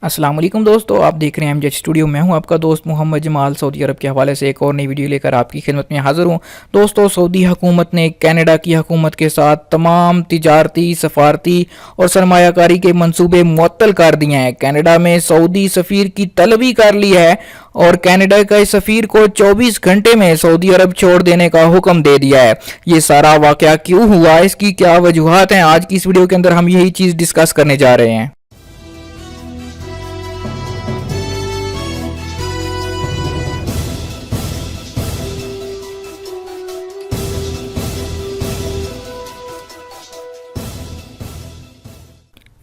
अस्सलाम वालेकुम दोस्तों, आप देख रहे हैं एमजेड स्टूडियो। मैं हूं आपका दोस्त मोहम्मद जमाल। सऊदी अरब के हवाले से एक और नई वीडियो लेकर आपकी खिदमत में हाज़िर हूं। दोस्तों, सऊदी हुकूमत ने कनाडा की हुकूमत के साथ तमाम तिजारती, सफारती और सरमायाकारी के मंसूबे मुअत्तल कर दिए हैं। कनाडा में सऊदी सफ़ीर की तलबी कर ली है और कनाडा के सफ़ीर को 24 घंटे में सऊदी अरब छोड़ देने का हुक्म दे दिया है। ये सारा वाक़या क्यों हुआ, इसकी क्या वजूहात हैं, आज की इस वीडियो के अंदर हम यही चीज़ डिस्कस करने जा रहे हैं।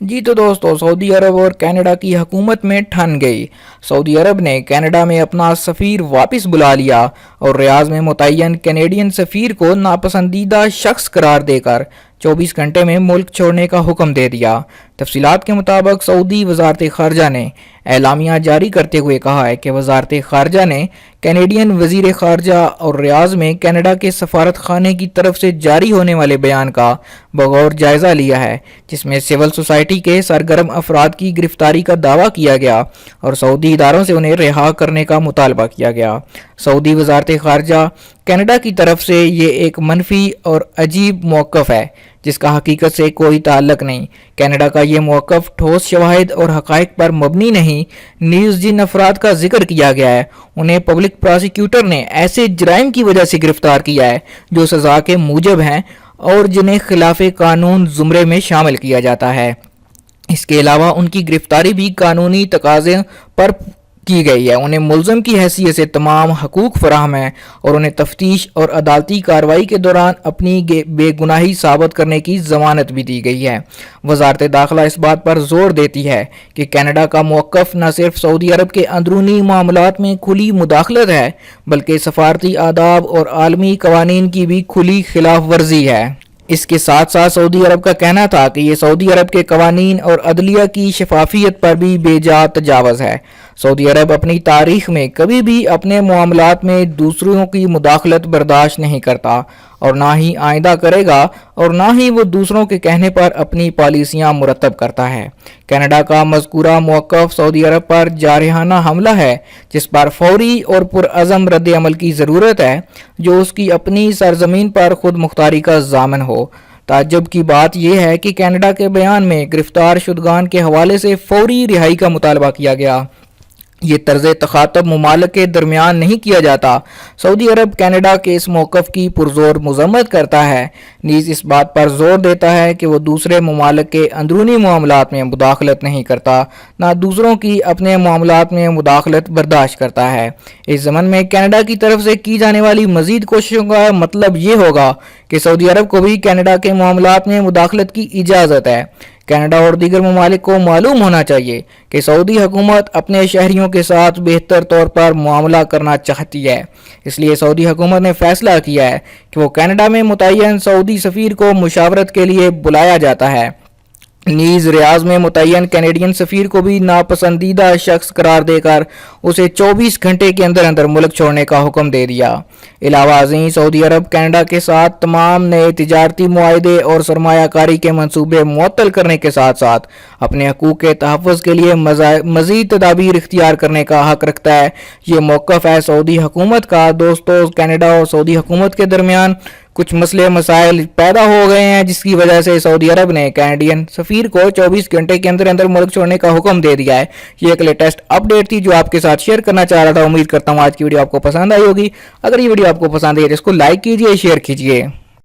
जी तो दोस्तों, सऊदी अरब और कनाडा की हुकूमत में ठन गई। सऊदी अरब ने कनाडा में अपना सफ़ीर वापस बुला लिया और रियाज में मुतय्यन कैनेडियन सफ़ीर को नापसंदीदा शख्स करार देकर 24 घंटे में मुल्क छोड़ने का हुक्म दे दिया। तफसीलात के मुताबिक सऊदी वजारत ख़ारजा ने एलामिया जारी करते हुए कहा है कि वजारत ख़ारजा ने कैनेडियन वज़ीर ख़ारजा और रियाज में कनाडा के सफारत खाने की तरफ से जारी होने वाले बयान का बगौर जायज़ा लिया है, जिसमें सिविल सोसाइटी के सरगर्म अफराद की गिरफ्तारी का दावा किया गया और सऊदी इदारों से उन्हें रिहा करने का मुतालबा किया गया। सऊदी वजारत ख़ारजा कनाडा की तरफ से ये एक मनफी और अजीब मौक़िफ़ है जिसका हकीकत से कोई ताल्लुक नहीं। कनाडा का ये मौक़िफ़ ठोस शवाहिद और हक़ाइक़ पर मबनी नहीं। नीज़ जिन अफराद का जिक्र किया गया है उन्हें पब्लिक प्रोसिक्यूटर ने ऐसे जराइम की वजह से गिरफ्तार किया है जो सज़ा के मूजब हैं और जिन्हें खिलाफ कानून ज़ुमरे में शामिल किया जाता है। इसके अलावा उनकी गिरफ्तारी भी कानूनी तकाज़े पर की गई है। उन्हें मुल्ज़म की हैसियत से तमाम हकूक़ फराहम हैं और उन्हें तफ्तीश और अदालती कार्रवाई के दौरान अपनी बेगुनाही साबित करने की ज़मानत भी दी गई है। वजारत दाखिला इस बात पर जोर देती है कि कनाडा का मौक़िफ़ न सिर्फ सऊदी अरब के अंदरूनी मामलात में खुली मुदाखलत है बल्कि सफारती आदाब और आलमी कवानीन की भी खुली खिलाफ वर्जी है। इसके साथ साथ सऊदी अरब का कहना था कि ये सऊदी अरब के कवानीन और अदलिया की शफाफियत पर भी बेजा तजावज़ है। सऊदी अरब अपनी तारीख में कभी भी अपने मामलात में दूसरों की मुदाखलत बर्दाश्त नहीं करता और ना ही आइंदा करेगा और ना ही वो दूसरों के कहने पर अपनी पॉलिसियाँ मुरतब करता है। कनाडा का मज़कूरा मौक़िफ़ सऊदी अरब पर जारहाना हमला है जिस पर फौरी और पुरअज़म रद्द अमल की ज़रूरत है जो उसकी अपनी सरजमीन पर खुद मुख्तारी का ज़ामन हो। ताज्जुब की बात यह है कि कनाडा के बयान में गिरफ्तार शुदगान के हवाले से फौरी रिहाई का मुतालबा किया गया। ये तर्ज़ तखातब मुमालिक के दरमियान नहीं किया जाता। सऊदी अरब कनाडा के इस मौक़िफ़ की पुरज़ोर मज़म्मत करता है, नीज़ इस बात पर जोर देता है कि वो दूसरे ममालिक के अंदरूनी मामलात में मुदाखलत नहीं करता, ना दूसरों की अपने मामलात में मुदाखलत बर्दाश्त करता है। इस ज़मन में कनाडा की तरफ से की जाने वाली मज़ीद कोशिशों का मतलब ये होगा कि सऊदी अरब को भी कनाडा के मामलात में मुदाखलत की इजाज़त है। कनाडा और दीगर ममालिक को मालूम होना चाहिए कि सऊदी हुकूमत अपने शहरियों के साथ बेहतर तौर पर मुआमला करना चाहती है। इसलिए सऊदी हुकूमत ने फैसला किया है कि वो कनाडा में मुतय्यन सऊदी सफ़ीर को मुशावरत के लिए बुलाया जाता है। नीज़ रियाज में मुतय्यन कैनेडियन सफ़ीर को भी नापसंदीदा शख्स करार देकर उसे 24 घंटे के अंदर अंदर मुल्क छोड़ने का हुक्म दे दिया। इलावा अज़ीं सऊदी अरब कनाडा के साथ तमाम नए तिजारती मुआहदे और सरमायाकारी के मंसूबे मुअत्तल करने के साथ साथ अपने हकूक़ के तहफ़्फ़ुज़ के लिए मज़ीद तदाबीर इख्तियार करने का हक़ रखता है। ये मौक़िफ़ है सऊदी हुकूमत का। दोस्तों, कनाडा और सऊदी हुकूमत के दरमियान कुछ मसले मसाइल पैदा हो गए हैं जिसकी वजह से सऊदी अरब ने कैनेडियन सफ़ीर को 24 घंटे के अंदर अंदर मुल्क छोड़ने का हुक्म दे दिया है। ये एक लेटेस्ट अपडेट थी जो आपके साथ शेयर करना चाह रहा था। उम्मीद करता हूँ आज की वीडियो आपको पसंद आई होगी। अगर ये वीडियो आपको पसंद आई तो इसको लाइक कीजिए, शेयर कीजिए।